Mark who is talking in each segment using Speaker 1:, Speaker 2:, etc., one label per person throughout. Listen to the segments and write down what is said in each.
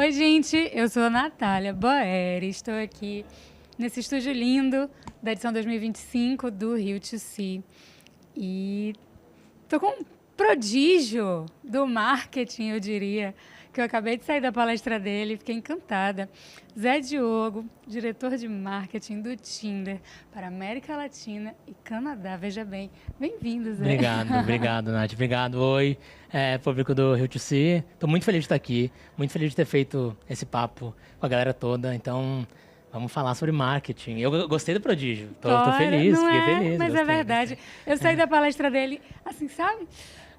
Speaker 1: Oi, gente, eu sou a Natália Boeri, estou aqui nesse estúdio lindo da edição 2025 do Rio to See. E estou com um prodígio do marketing, eu diria, que eu acabei de sair da palestra dele, fiquei encantada. Zé Diogo, diretor de marketing do Tinder para América Latina e Canadá. Veja bem, bem-vindo, Zé.
Speaker 2: Obrigado, Nath. Obrigado, oi, público do Rio to See. Estou muito feliz de estar aqui, muito feliz de ter feito esse papo com a galera toda. Então, vamos falar sobre marketing. Eu gostei do prodígio, tô feliz,
Speaker 1: não
Speaker 2: fiquei
Speaker 1: é,
Speaker 2: feliz.
Speaker 1: mas
Speaker 2: gostei,
Speaker 1: é verdade.
Speaker 2: gostei.
Speaker 1: Eu saí da palestra dele, assim, sabe?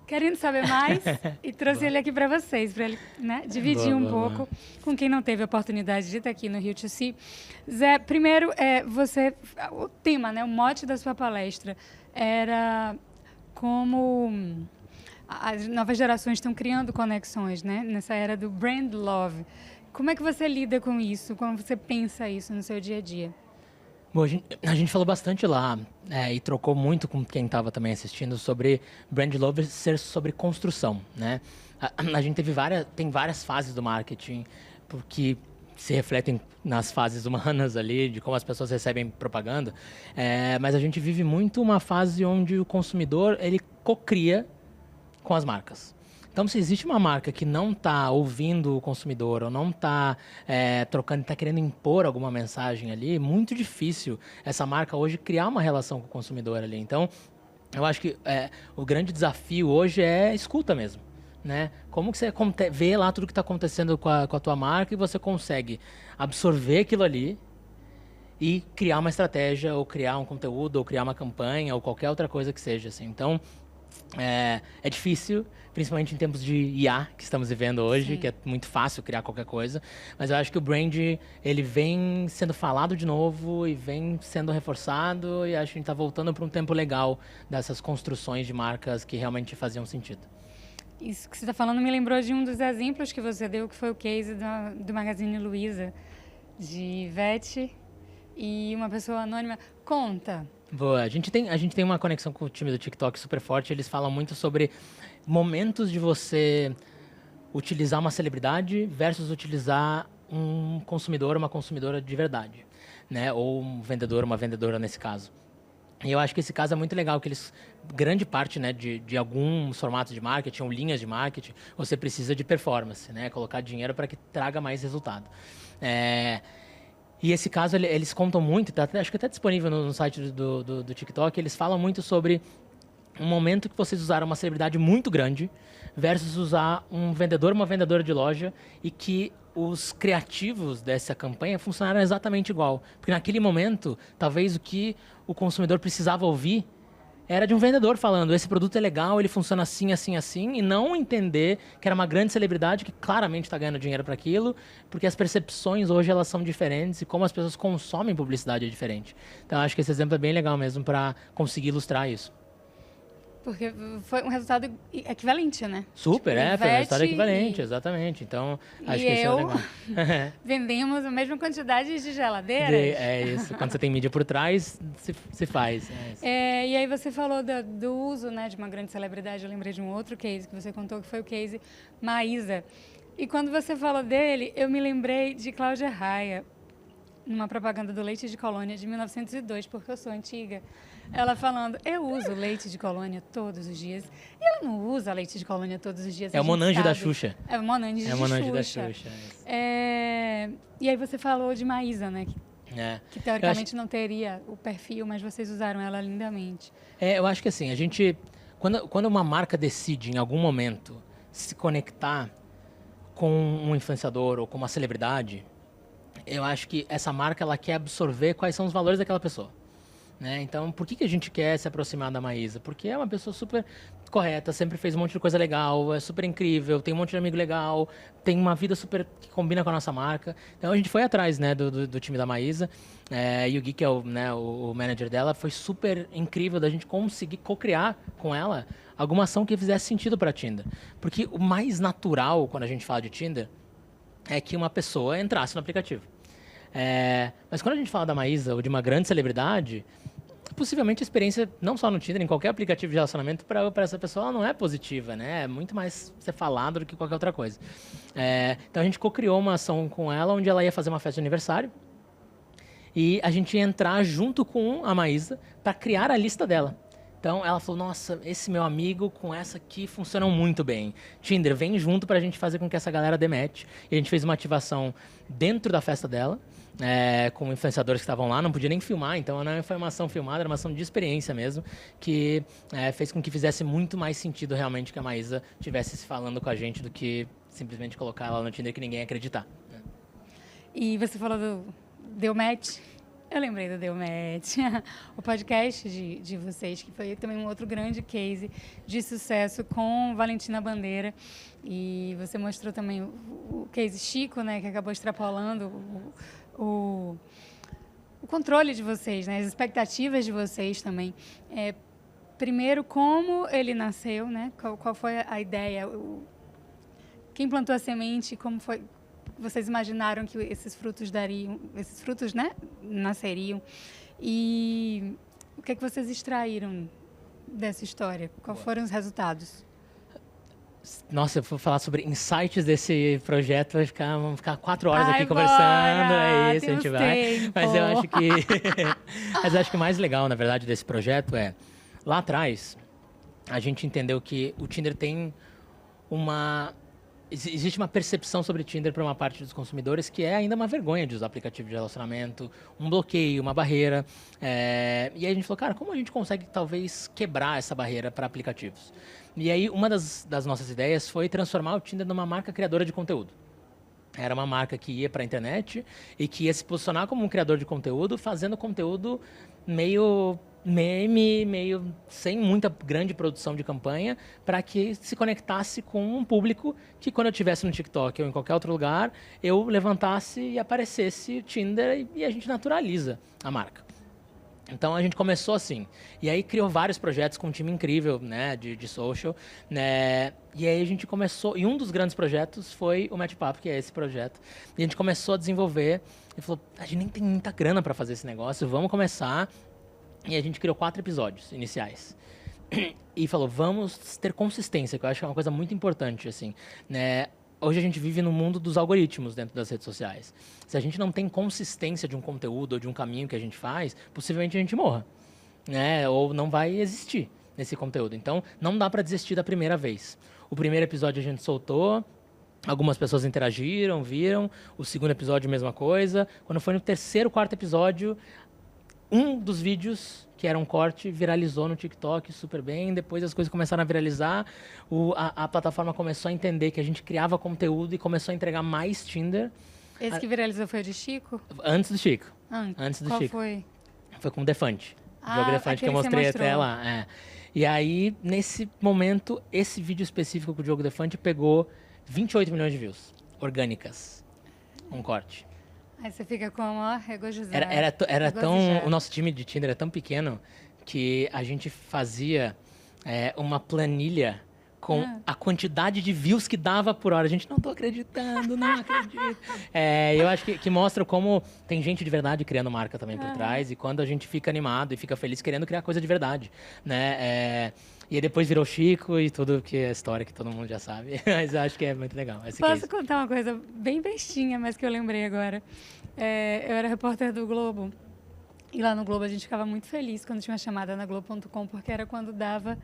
Speaker 1: Querendo saber mais e trouxe ele aqui para vocês, para ele, né, dividir um pouco com quem não teve a oportunidade de estar aqui no Rio to See. Zé, primeiro, o tema, né, o mote da sua palestra era como as novas gerações estão criando conexões, né, nessa era do brand love. Como é que você lida com isso? Como você pensa isso no seu dia a dia?
Speaker 2: Bom, a gente falou bastante lá e trocou muito com quem estava também assistindo sobre brand love ser sobre construção, né? A gente tem várias fases do marketing, porque se refletem nas fases humanas ali, de como as pessoas recebem propaganda, mas a gente vive muito uma fase onde o consumidor ele cocria com as marcas. Então, se existe uma marca que não está ouvindo o consumidor ou não está trocando, está querendo impor alguma mensagem ali, é muito difícil essa marca hoje criar uma relação com o consumidor ali. Então, eu acho que o grande desafio hoje é escuta mesmo, né? Como que você vê lá tudo que está acontecendo com a tua marca e você consegue absorver aquilo ali e criar uma estratégia, ou criar um conteúdo, ou criar uma campanha, ou qualquer outra coisa que seja assim. Então, é difícil, principalmente em tempos de IA que estamos vivendo hoje, que é muito fácil criar qualquer coisa, mas eu acho que o brand ele vem sendo falado de novo e vem sendo reforçado, e acho que a gente está voltando para um tempo legal dessas construções de marcas que realmente faziam sentido.
Speaker 1: Isso que você está falando me lembrou de um dos exemplos que você deu, que foi o case do Magazine Luiza, de Ivete e uma pessoa anônima. Conta.
Speaker 2: Boa, a gente tem uma conexão com o time do TikTok super forte. Eles falam muito sobre momentos de você utilizar uma celebridade versus utilizar um consumidor, uma consumidora de verdade, né? Ou um vendedor, uma vendedora nesse caso. E eu acho que esse caso é muito legal, que grande parte, né, de alguns formatos de marketing ou linhas de marketing, você precisa de performance, né? Colocar dinheiro para que traga mais resultado. E esse caso, eles contam muito, acho que até disponível no site do TikTok, eles falam muito sobre um momento que vocês usaram uma celebridade muito grande versus usar um vendedor, uma vendedora de loja, e que os criativos dessa campanha funcionaram exatamente igual. Porque naquele momento, talvez o que o consumidor precisava ouvir era de um vendedor falando, esse produto é legal, ele funciona assim, assim, assim, e não entender que era uma grande celebridade que claramente está ganhando dinheiro para aquilo, porque as percepções hoje elas são diferentes e como as pessoas consomem publicidade é diferente. Então, acho que esse exemplo é bem legal mesmo para conseguir ilustrar isso.
Speaker 1: Porque foi um resultado equivalente, né?
Speaker 2: Super, foi um resultado equivalente, exatamente. Então, acho que isso é legal.
Speaker 1: Vendemos a mesma quantidade de geladeiras.
Speaker 2: É isso, quando você tem mídia por trás, se faz.
Speaker 1: E aí você falou do uso, né, de uma grande celebridade. Eu lembrei de um outro case que você contou, que foi o case Maísa. E quando você falou dele, eu me lembrei de Cláudia Raia, numa propaganda do leite de colônia de 1902, porque eu sou antiga. Ela falando, eu uso leite de colônia todos os dias. E ela não usa leite de colônia todos os dias.
Speaker 2: É o Monange da Xuxa.
Speaker 1: É o Monange
Speaker 2: da Xuxa.
Speaker 1: E aí você falou de Maísa, né? Que teoricamente não teria o perfil, mas vocês usaram ela lindamente.
Speaker 2: Eu acho que assim, a gente... Quando uma marca decide, em algum momento, se conectar com um influenciador ou com uma celebridade, eu acho que essa marca ela quer absorver quais são os valores daquela pessoa. Né? Então, por que a gente quer se aproximar da Maísa? Porque é uma pessoa super correta, sempre fez um monte de coisa legal, é super incrível, tem um monte de amigo legal, tem uma vida super que combina com a nossa marca. Então, a gente foi atrás, né, do time da Maísa, e o Gui, que é o manager dela, foi super incrível da gente conseguir co-criar com ela alguma ação que fizesse sentido para a Tinder. Porque o mais natural, quando a gente fala de Tinder, é que uma pessoa entrasse no aplicativo. Mas quando a gente fala da Maísa ou de uma grande celebridade, possivelmente a experiência, não só no Tinder, em qualquer aplicativo de relacionamento, para essa pessoa ela não é positiva, né? É muito mais ser falado do que qualquer outra coisa. Então a gente co-criou uma ação com ela, onde ela ia fazer uma festa de aniversário, e a gente ia entrar junto com a Maísa para criar a lista dela. Então ela falou, nossa, esse meu amigo com essa aqui funcionam muito bem. Tinder, vem junto pra gente fazer com que essa galera dê match. E a gente fez uma ativação dentro da festa dela, com influenciadores que estavam lá, não podia nem filmar, então não foi uma ação filmada, era uma ação de experiência mesmo, que fez com que fizesse muito mais sentido realmente que a Maísa estivesse se falando com a gente do que simplesmente colocar ela no Tinder que ninguém ia acreditar.
Speaker 1: E você falou do Deu Match. Eu lembrei do Deu Match, o podcast de vocês, que foi também um outro grande case de sucesso com Valentina Bandeira. E você mostrou também o case Chico, né, que acabou extrapolando o controle de vocês, né, as expectativas de vocês também. Primeiro, como ele nasceu, né, qual foi a ideia, quem plantou a semente, como foi... Vocês imaginaram que esses frutos né, nasceriam? E o que é que vocês extraíram dessa história? Quais foram os resultados?
Speaker 2: Nossa, eu vou falar sobre insights desse projeto, vamos ficar 4 horas aqui conversando, é isso, a gente vai.
Speaker 1: Tempo.
Speaker 2: Mas eu acho que mas eu acho que o mais legal, na verdade, desse projeto lá atrás, a gente entendeu que o Tinder tem existe uma percepção sobre Tinder para uma parte dos consumidores que é ainda uma vergonha de usar aplicativo de relacionamento, um bloqueio, uma barreira. E aí a gente falou, cara, como a gente consegue talvez quebrar essa barreira para aplicativos? E aí uma das nossas ideias foi transformar o Tinder numa marca criadora de conteúdo. Era uma marca que ia para a internet e que ia se posicionar como um criador de conteúdo, fazendo conteúdo meio meme, meio sem muita grande produção de campanha, para que se conectasse com um público que quando eu estivesse no TikTok ou em qualquer outro lugar, eu levantasse e aparecesse o Tinder e a gente naturaliza a marca. Então a gente começou assim, e aí criou vários projetos com um time incrível, né, de social, né, e aí a gente começou, e um dos grandes projetos foi o Match Papo, que é esse projeto, e a gente começou a desenvolver, e falou, a gente nem tem muita grana para fazer esse negócio, vamos começar. E a gente criou 4 episódios iniciais. E falou, vamos ter consistência, que eu acho que é uma coisa muito importante, assim, né? Hoje a gente vive no mundo dos algoritmos dentro das redes sociais. Se a gente não tem consistência de um conteúdo ou de um caminho que a gente faz, possivelmente a gente morra, né? Ou não vai existir nesse conteúdo. Então, não dá para desistir da primeira vez. O primeiro episódio a gente soltou, algumas pessoas interagiram, viram. O segundo episódio, mesma coisa. Quando foi no terceiro, quarto episódio, um dos vídeos, que era um corte, viralizou no TikTok super bem. Depois as coisas começaram a viralizar. A plataforma começou a entender que a gente criava conteúdo e começou a entregar mais Tinder.
Speaker 1: Esse que viralizou foi o de Chico?
Speaker 2: Antes do Chico.
Speaker 1: Antes do Chico. Qual foi?
Speaker 2: Foi com o Defante. O jogo Defante que eu mostrei até lá. E aí, nesse momento, esse vídeo específico com o Diogo Defante pegou 28 milhões de views orgânicas. Um corte.
Speaker 1: Aí você fica como, ó, regozijado.
Speaker 2: Era tão... O nosso time de Tinder era tão pequeno que a gente fazia uma planilha com a quantidade de views que dava por hora. A gente, não tô acreditando, não acredito. Eu acho que mostra como tem gente de verdade criando marca também por trás. E quando a gente fica animado e fica feliz querendo criar coisa de verdade, né? E aí depois virou Chico e tudo que é história que todo mundo já sabe. Mas eu acho que é muito legal.
Speaker 1: Posso contar uma coisa bem bestinha, mas que eu lembrei agora? Eu era repórter do Globo. E lá no Globo a gente ficava muito feliz quando tinha uma chamada na Globo.com, porque era quando dava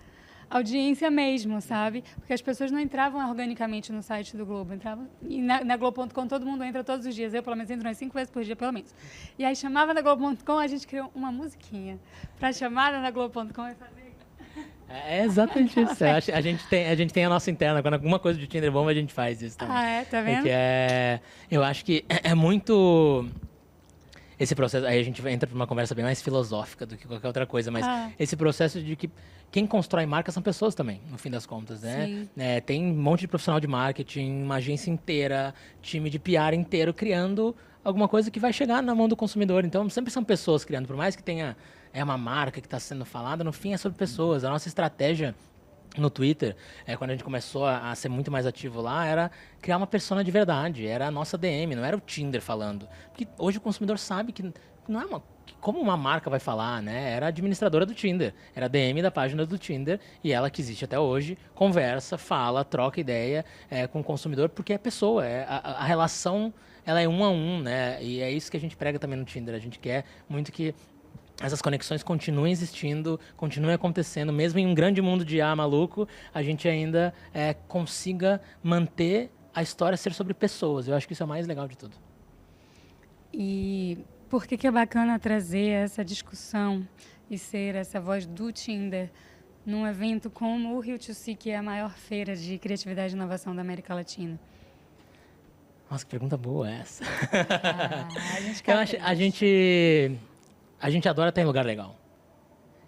Speaker 1: audiência mesmo, sabe? Porque as pessoas não entravam organicamente no site do Globo, entravam... E na Globo.com todo mundo entra todos os dias. Eu, pelo menos, entro umas 5 vezes por dia, pelo menos. E aí chamava na Globo.com, a gente criou uma musiquinha pra chamada na Globo.com e fazer...
Speaker 2: É exatamente isso. A gente tem a nossa interna. Quando alguma coisa de Tinder bomba, a gente faz isso também.
Speaker 1: Tá vendo?
Speaker 2: Eu acho que é muito... Esse processo... Aí a gente entra para uma conversa bem mais filosófica do que qualquer outra coisa. Mas esse processo de que quem constrói marca são pessoas também, no fim das contas, né? Tem um monte de profissional de marketing, uma agência inteira, time de PR inteiro criando alguma coisa que vai chegar na mão do consumidor. Então, sempre são pessoas criando. Por mais que tenha... uma marca que está sendo falada, no fim é sobre pessoas. A nossa estratégia no Twitter, quando a gente começou a ser muito mais ativo lá, era criar uma persona de verdade. Era a nossa DM, não era o Tinder falando. Porque hoje o consumidor sabe que não é uma como uma marca vai falar, né? Era a administradora do Tinder, era a DM da página do Tinder e ela que existe até hoje, conversa, fala, troca ideia com o consumidor, porque é pessoa, a relação ela é um a um, né? E é isso que a gente prega também no Tinder, a gente quer muito que essas conexões continuem existindo, continuem acontecendo, mesmo em um grande mundo de maluco, a gente ainda consiga manter a história ser sobre pessoas. Eu acho que isso é o mais legal de tudo.
Speaker 1: E por que é bacana trazer essa discussão e ser essa voz do Tinder num evento como o Rio2C, que é a maior feira de criatividade e inovação da América Latina?
Speaker 2: Nossa, que pergunta boa essa. A gente adora estar em lugar legal.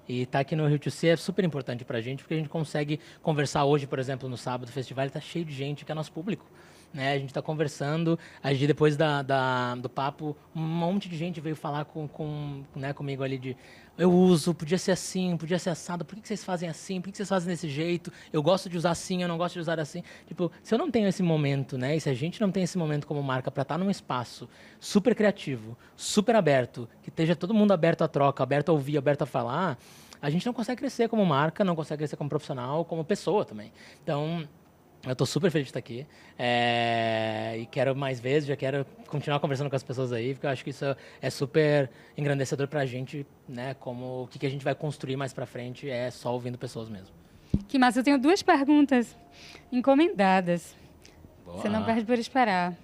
Speaker 2: E estar aqui no Rio2C é super importante pra gente, porque a gente consegue conversar hoje, por exemplo, no sábado, o festival está cheio de gente, que é nosso público. Né? A gente está conversando, depois do papo, um monte de gente veio falar comigo ali de eu uso, podia ser assim, podia ser assado, por que vocês fazem assim, por que vocês fazem desse jeito, eu gosto de usar assim, eu não gosto de usar assim. Tipo, se eu não tenho esse momento, né, e se a gente não tem esse momento como marca para estar num espaço super criativo, super aberto, que esteja todo mundo aberto à troca, aberto a ouvir, aberto a falar, a gente não consegue crescer como marca, não consegue crescer como profissional, como pessoa também. Então, eu estou super feliz de estar aqui e quero mais vezes, já quero continuar conversando com as pessoas aí, porque eu acho que isso é super engrandecedor para a gente, né? Como o que a gente vai construir mais para frente é só ouvindo pessoas mesmo.
Speaker 1: Que massa, eu tenho 2 perguntas encomendadas.
Speaker 2: Boa.
Speaker 1: Você não perde por esperar.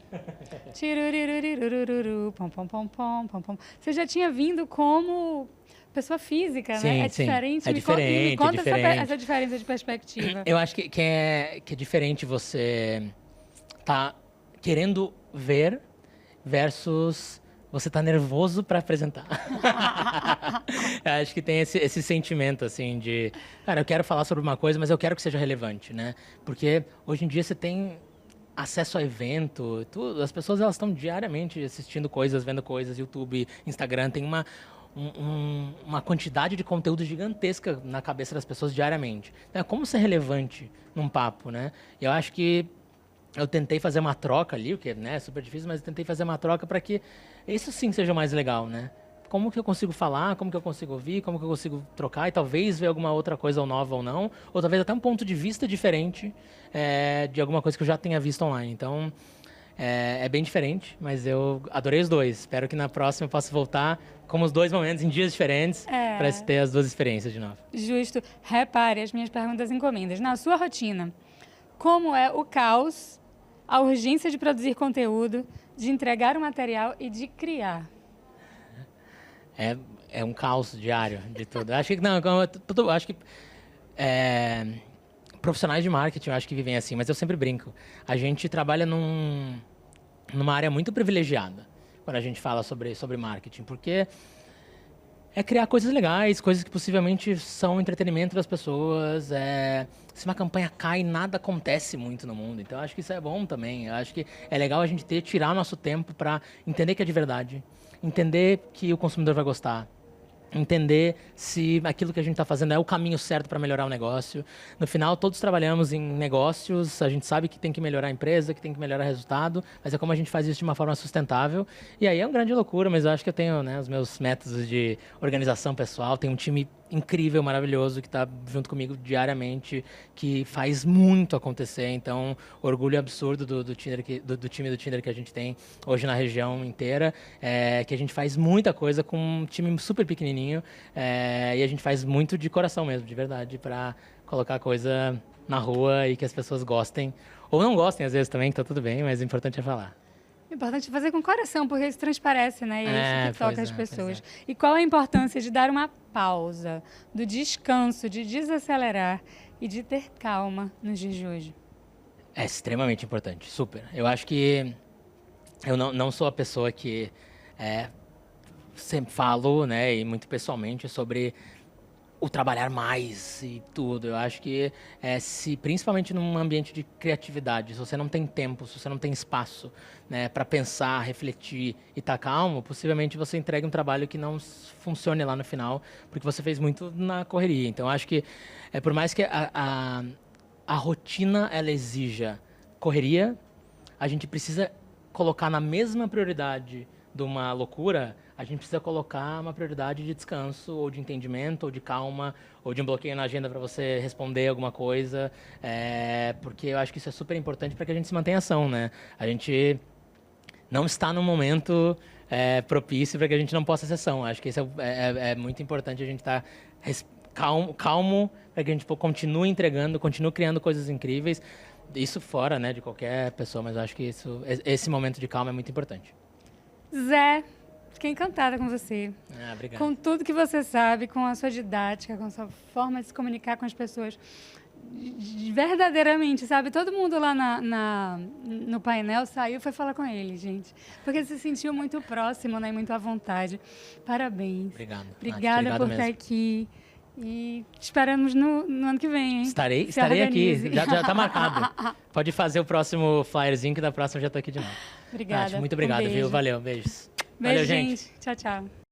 Speaker 1: Pom, pom, pom, pom, pom, pom. Você já tinha vindo como pessoa física,
Speaker 2: sim,
Speaker 1: né? É
Speaker 2: sim.
Speaker 1: diferente.
Speaker 2: É diferente.
Speaker 1: Me conta
Speaker 2: diferente.
Speaker 1: essa diferença de perspectiva.
Speaker 2: Eu acho que é diferente você tá querendo ver versus você tá nervoso para apresentar. Eu acho que tem esse sentimento, assim, de... Cara, eu quero falar sobre uma coisa, mas eu quero que seja relevante, né? Porque hoje em dia você tem acesso a evento, tudo. As pessoas elas estão diariamente assistindo coisas, vendo coisas, YouTube, Instagram, tem uma quantidade de conteúdo gigantesca na cabeça das pessoas diariamente. Então, como ser relevante num papo, né? Eu acho que eu tentei fazer uma troca ali, o que é super difícil, mas eu tentei fazer uma troca para que isso sim seja mais legal, né? Como que eu consigo falar, como que eu consigo ouvir, como que eu consigo trocar e talvez ver alguma outra coisa ou nova ou não, ou talvez até um ponto de vista diferente de alguma coisa que eu já tenha visto online. Então, é bem diferente, mas eu adorei os dois. Espero que na próxima eu possa voltar com os 2 momentos em dias diferentes para ter as 2 experiências de novo.
Speaker 1: Justo. Repare as minhas perguntas encomendas. Na sua rotina, como é o caos, a urgência de produzir conteúdo, de entregar o material e de criar?
Speaker 2: É um caos diário de tudo. Acho que acho que profissionais de marketing, eu acho que vivem assim, mas eu sempre brinco. A gente trabalha numa área muito privilegiada quando a gente fala sobre marketing, porque é criar coisas legais, coisas que possivelmente são entretenimento das pessoas. Se uma campanha cai, nada acontece muito no mundo. Então, eu acho que isso é bom também. Eu acho que é legal a gente tirar o nosso tempo para entender que é de verdade, entender que o consumidor vai gostar, entender se aquilo que a gente está fazendo é o caminho certo para melhorar o negócio. No final, todos trabalhamos em negócios, a gente sabe que tem que melhorar a empresa, que tem que melhorar o resultado, mas é como a gente faz isso de uma forma sustentável. E aí é uma grande loucura, mas eu acho que eu tenho, né, os meus métodos de organização pessoal, tenho um time incrível, maravilhoso, que está junto comigo diariamente, que faz muito acontecer. Então, orgulho absurdo do time do Tinder que a gente tem hoje na região inteira, que a gente faz muita coisa com um time super pequenininho, e a gente faz muito de coração mesmo, de verdade, para colocar coisa na rua e que as pessoas gostem. Ou não gostem, às vezes, também, que tá tudo bem, mas o importante é falar.
Speaker 1: É importante fazer com coração, porque isso transparece, né? E é isso que toca as pessoas.
Speaker 2: É.
Speaker 1: E qual a importância de dar uma pausa, do descanso, de desacelerar e de ter calma nos dias de hoje?
Speaker 2: É extremamente importante, super. Eu acho que eu não sou a pessoa que sempre falo, né, e muito pessoalmente, sobre o trabalhar mais e tudo. Eu acho que principalmente num ambiente de criatividade, se você não tem tempo, se você não tem espaço, né, para pensar, refletir e estar calmo, possivelmente você entregue um trabalho que não funcione lá no final, porque você fez muito na correria. Então, eu acho que por mais que a rotina ela exija correria, a gente precisa colocar na mesma prioridade de uma loucura, a gente precisa colocar uma prioridade de descanso, ou de entendimento, ou de calma, ou de um bloqueio na agenda para você responder alguma coisa, porque eu acho que isso é super importante para que a gente se mantenha em ação, né? A gente não está num momento propício para que a gente não possa sessão. Acho que isso é muito importante a gente estar calmo para que a gente continue entregando, continue criando coisas incríveis. Isso fora, né, de qualquer pessoa, mas eu acho que esse momento de calma é muito importante.
Speaker 1: Zé, fiquei encantada com você.
Speaker 2: Obrigado.
Speaker 1: Com tudo que você sabe, com a sua didática, com a sua forma de se comunicar com as pessoas. Verdadeiramente, sabe? Todo mundo lá no painel saiu e foi falar com ele, gente. Porque se sentiu muito próximo, né? E muito à vontade. Parabéns.
Speaker 2: Obrigado.
Speaker 1: Obrigada por estar aqui. E esperamos no ano que vem, hein?
Speaker 2: Estarei aqui. Já está marcado. Pode fazer o próximo flyerzinho, que da próxima eu já estou aqui de novo.
Speaker 1: Obrigada.
Speaker 2: Nath, muito obrigado, viu? Valeu, beijos.
Speaker 1: Beijo, valeu, gente. Tchau, tchau.